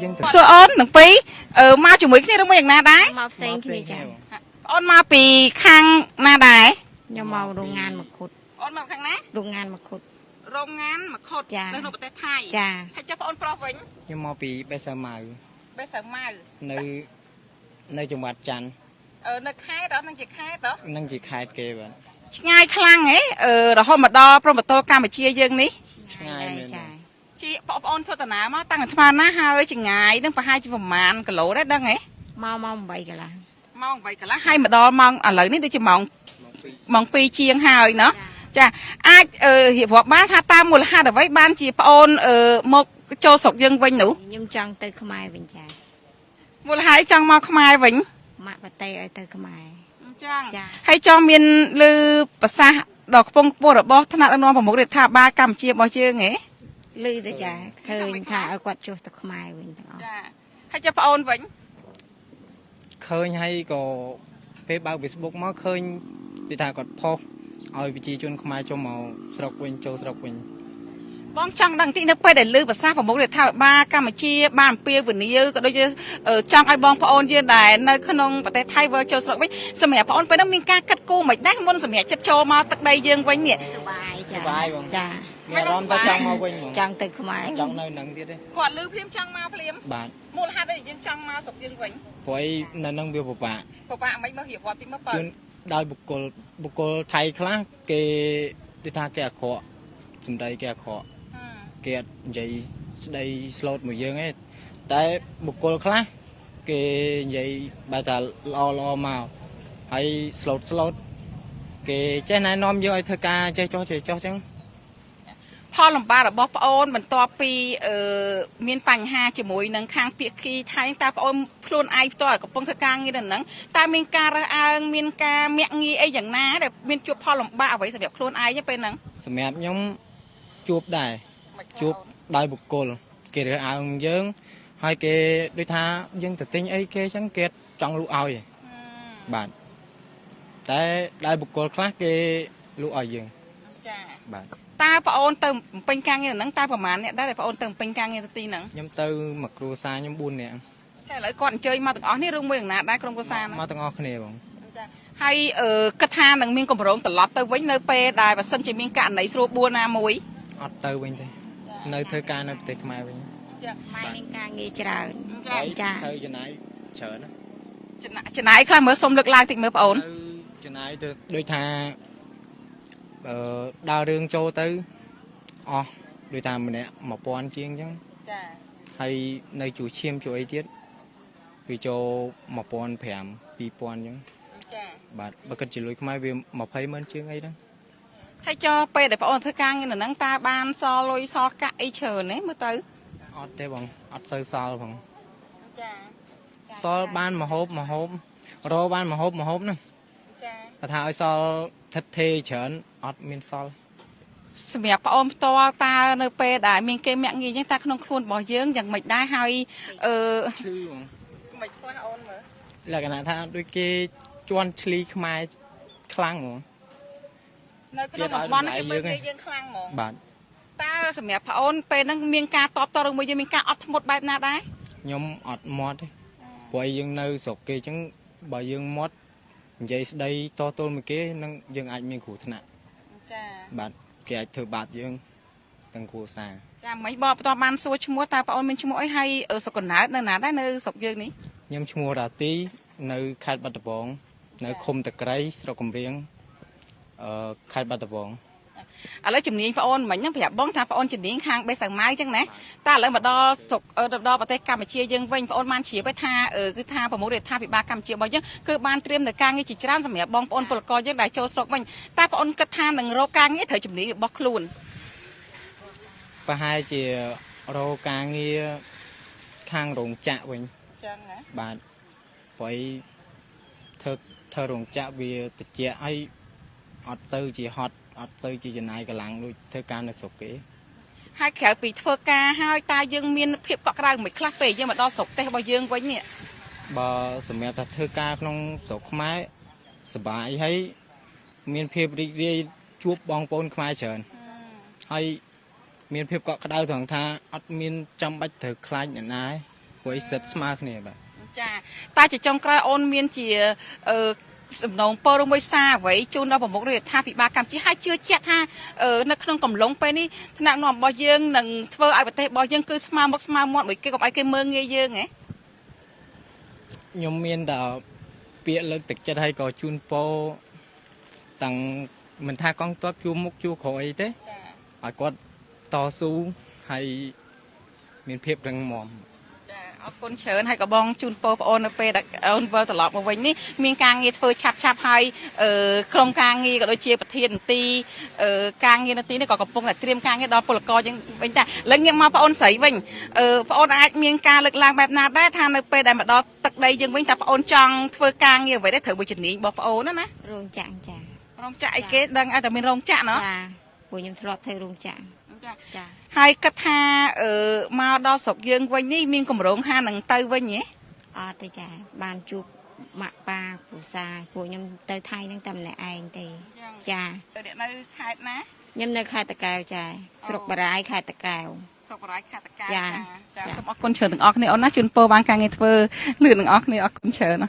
យើងទៅសួរអូននឹងពីមកជាមួយគ្នាឬមួយយ៉ាងណាដែរមកផ្សេងគ្នាចា អូនមកពីខាងណាដែរ ខ្ញុំមកโรงงานមកขุด អូនមកខាងណា โรงงานមកขุด โรงงานមកខុតនៅប្រទេសថៃ ចា ហើយចុះបងអូនប្រុសវិញ ខ្ញុំមកពីបេសាម៉ៅ បេសៅម៉ៅ នៅจังหวัดจันทร์ នៅខេត្តហ្នឹងជាខេត្តហ៎ នឹងជាខេត្តគេបាទ ឆ្ងាយខ្លាំងហ៎រហូតមកដល់ព្រំប្រទល់កម្ពុជាយើងនេះ ឆ្ងាយមែន ចា ជាបងប្អូនធ្វើដំណើរមកតាំងពីថ្មណាហើយចម្ងាយនឹងប្រហែលជាប្រហែលគីឡូដែរដឹងហ៎ មក8កន្លះ ម៉ោង8កន្លះហើយមកដល់ម៉ោងឥឡូវនេះដូចជាម៉ោង2ជាងហើយเนาะចាអាចរៀបរាប់បានថាតាមមូលហេតុអ្វីបានជាប្អូនមកចូលស្រុកយើងវិញនោះ ខ្ញុំចង់ទៅខ្មែរវិញចា មូលហេតុចង់មកខ្មែរវិញ ម៉ាក់បតេឲ្យទៅខ្មែរ អញ្ចឹង ចា ហើយចង់មានលឺប្រសាសន៍ដ៏ខ្ពង់ខ្ពស់របស់ថ្នាក់ដឹកនាំប្រមុខរដ្ឋាភិបាលកម្ពុជារបស់យើងហ៎ លឺទៅចាឃើញថាឲ្យគាត់ចុះទៅខ្មែរវិញទាំងអស់ ចាហើយចុះប្អូនវិញ ឃើញហើយក៏ពេលបើក Facebook មកឃើញគេថាគាត់ផុសឲ្យប្រជាជនខ្មែរចូលមកស្រុកវិញចូលស្រុកវិញ បងចង់ដឹងតិចនៅពេលដែលលឺប្រសាសន៍ប្រមុខរដ្ឋាភិបាលកម្ពុជាបានអំពាវនាវក៏ដូចជាចង់ឲ្យបងប្អូនយើងដែលនៅក្នុងប្រទេសថៃវិលចូលស្រុកវិញសម្រាប់បងប្អូនពេលនោះមានការកាត់គូមិនដែរមុនសម្រាប់ចិត្តចូលមកទឹកដីយើងវិញនេះ សុបាយចា សុបាយបង ចា មានអារម្មណ៍ថាចង់មកវិញហ្មង ចង់ទៅខ្មែរ ចង់នៅនឹងទៀតទេ គាត់លឺភ្លាមចង់មកភ្លាម បាទ មូលហេតុអីយើងចង់មកស្រុកយើងវិញ ព្រោះអីនៅនឹងវាពិបាក ពិបាកមិនមករៀបរាប់តិចមកបើ ជួនដោយបុគ្គលថៃខ្លះគេនិយាយថាគេអាក្រក់សម្ដីគេអាក្រក់គេអត់និយាយស្ដីស្លូតមួយយើងទេតែបុគ្គលខ្លះគេនិយាយបែរថាល្អមកហើយស្លូតគេចេះណែនាំយើងឲ្យធ្វើការចេះចោះចឹង ផលលំបាករបស់ប្អូនបន្ទាប់ពីមានបញ្ហាជាមួយនឹងខាងពាក្យគីថៃតើប្អូនខ្លួនឯងផ្ទាល់កំពុងធ្វើការងារនៅហ្នឹងតើមានការរើសអើងមានការមាក់ងាយអីយ៉ាងណាដែលមានជួបផលលំបាកអ្វីសម្រាប់ខ្លួនឯងទេពេលហ្នឹង សម្រាប់ខ្ញុំជួបដែរជួបដោយបុគ្គលគេរើសអើងយើងហើយគេដូចថាយើងទៅទិញអីគេចឹងគេចង់លក់ឲ្យបាទតែដោយបុគ្គលខ្លះគេលក់ឲ្យយើង ចា បាទ តើប្អូនទៅបំពេញការងារនៅហ្នឹងតើប្រហែលអ្នកដែរដែលប្អូនទៅបំពេញការងារទៅទីហ្នឹង ខ្ញុំទៅមកគ្រួសារខ្ញុំ4នាក់ តែឥឡូវគាត់អញ្ជើញមកទាំងអស់នេះឬមួយយ៉ាងណាដែរក្រុមគ្រួសារហ្នឹង មកទាំងអស់គ្នាបង ចាហើយគិតថានឹងមានកម្រងត្រឡប់ទៅវិញនៅពេលដែលបើសិនជាមានករណីស្រួលបួលណាមួយ អត់ទៅវិញទេនៅធ្វើការនៅប្រទេសខ្មែរវិញ ចា ខ្មែរមានការងារច្រើន ចា ទៅចំណាយច្រើនណា ចំណាយខ្លះមើលសុំលើកឡើងតិចមើលប្អូន ទៅចំណាយទៅដូចថាដើររឿងចូលទៅអស់ដូចថាម្នាក់1000ជាងអញ្ចឹង ចា ហើយនៅជួឈាមជួអីទៀតវាចូល1500 2000អញ្ចឹង ចា បាទបើគិតជាលុយខ្មែរវា200000ជាងអីហ្នឹង ហើយចុះពេលដែលប្អូនធ្វើការងារនៅហ្នឹងតើបានសល់លុយសល់កាក់អីច្រើនទេមើលទៅ អត់ទេបងអត់សូវសល់ផង ចា សល់បានមហូបរកបានមហូបហ្នឹង ចា បើថាឲ្យសល់ថិតថេរច្រើនអត់មានសល់ សម្រាប់ប្អូនផ្ទាល់តើនៅពេលដែលមានគេមាក់ងាយអញ្ចឹងតើក្នុងខ្លួនរបស់យើងយ៉ាងម៉េចដែរហើយឈឺបង មិនខ្លះអូនមើល លក្ខណៈថាដូចគេជន់ឈ្លីខ្មែរខ្លាំងហ្មង នៅក្នុងតំបន់ហ្នឹងគេមើលងាយយើងខ្លាំងហ្មង បាទ តើសម្រាប់ប្អូនពេលហ្នឹងមានការតបតឬមួយយើងមានការអត់ធ្មត់បែបណាដែរ ខ្ញុំអត់មាត់ទេព្រោះយើងនៅស្រុកគេអញ្ចឹងបើយើងមាត់និយាយស្ដីតទល់មួយគេនឹងយើងអាចមានគ្រោះថ្នាក់ ចា បាទគេអាចធ្វើបាបយើងទាំងគ្រួសារ ចាមិនបបបន្តបានសួរឈ្មោះតើប្អូនមានឈ្មោះអីហើយសុកណើតនៅណាដែរនៅស្រុកយើងនេះ ខ្ញុំឈ្មោះរាទីនៅខេត្តបាត់ដំបងនៅឃុំតក្រៃស្រុកកំរៀងខេត្តបាត់ដំបង ឥឡូវជំនាញប្អូនមិញហ្នឹងប្រាប់បងថាប្អូនជំនាញខាងបេសៅម៉ៅអញ្ចឹងណាតើឥឡូវមកដល់ស្រុកដល់ប្រទេសកម្ពុជាយើងវិញប្អូនបានជ្រាបឯថាគឺថាប្រមុខរដ្ឋាភិបាលកម្ពុជារបស់យើងគឺបានត្រៀមនៅការងារជាច្រើនសម្រាប់បងប្អូនពលករយើងដែលចូលស្រុកវិញតើប្អូនគិតថានឹងរកការងារត្រូវជំនាញរបស់ខ្លួន ប្រហែលជារកការងារខាងរោងចក្រវិញ អញ្ចឹងណា បាទព្រោះធ្វើរោងចក្រវាតិចឲ្យអត់ទៅជាហត់អត់ទៅជាចំណាយកម្លាំងដូចធ្វើការនៅស្រុកគេ ហើយក្រៅពីធ្វើការហើយតើយើងមានភាពកក់ក្ដៅមួយខ្លះពេលយើងមកដល់ស្រុកទេសរបស់យើងវិញនេះ បើសម្រាប់ថាធ្វើការក្នុងស្រុកខ្មែរសប្បាយហើយមានភាពរីករាយជួបបងប្អូនខ្មែរច្រើនហើយមានភាពកក់ក្ដៅត្រង់ថាអត់មានចាំបាច់ត្រូវខ្លាចអ្នកណា ព្រោះសិតស្មើគ្នាបាទ ចាតែជាចុងក្រោយអូនមានជាសំណងពរមួយសារអ្វីជូនដល់ប្រមុខរដ្ឋាភិបាលកម្ពុជាហើយជឿជាក់ថានៅក្នុងកំឡុងពេលនេះថ្នាក់នាំរបស់យើងនឹងធ្វើឲ្យប្រទេសរបស់យើងគឺស្មើមុខស្មើមាត់មួយគេកុំឲ្យគេមើងងាយយើងហ៎ ខ្ញុំមានតែពាក្យលើកទឹកចិត្តឲ្យក៏ជូនពរតាំងមិនថាកងទ័ពជួមុខជួក្រោយទេឲ្យគាត់តស៊ូហើយមានភាពរឹងមាំ ចាអរគុណច្រើនហើយក៏បងជូនពរបងអូននៅពេលដែលអូនវិលត្រឡប់មកវិញនេះមានការងារធ្វើឆាប់ហើយក្រុមការងារក៏ដូចជាប្រធានមន្ទីរការងារនៅទីនេះក៏កំពុងតែត្រៀមការងារដល់ពលករយើងវិញតែលើកងាកមកបងអូនស្រីវិញបងអូនអាចមានការលើកឡើងបែបណាដែរថានៅពេលដែលមកដល់ទឹកដីយើងវិញតើបងអូនចង់ធ្វើការងារអ្វីដែរត្រូវមួយជំនាញរបស់បងអូនណា រោងចក្រចា រោងចក្រអីគេដឹងឲ្យតែមានរោងចក្រណោះ ចាពួកខ្ញុំធ្លាប់ធ្វើរោងចក្រចា ហើយគិតថាមកដល់ស្រុកយើងវិញនេះមានកម្រងហានឹងទៅវិញហ៎ អត់ទេចាបានជួបម៉ាក់ប៉ាគ្រូសាពួកខ្ញុំទៅថៃនឹងតែម្នាក់ឯងទេចា អ្នកនៅខេត្តណា ខ្ញុំនៅខេត្តតាកែវចាស្រុកបារាយខេត្តតាកែវ សុខរាយខេត្តតាកែវ ចា ចាសូមអរគុណច្រើនទាំងអស់គ្នាអូនណាជូនពរបានការងារធ្វើលឿនទាំងអស់គ្នាអរគុណច្រើនណា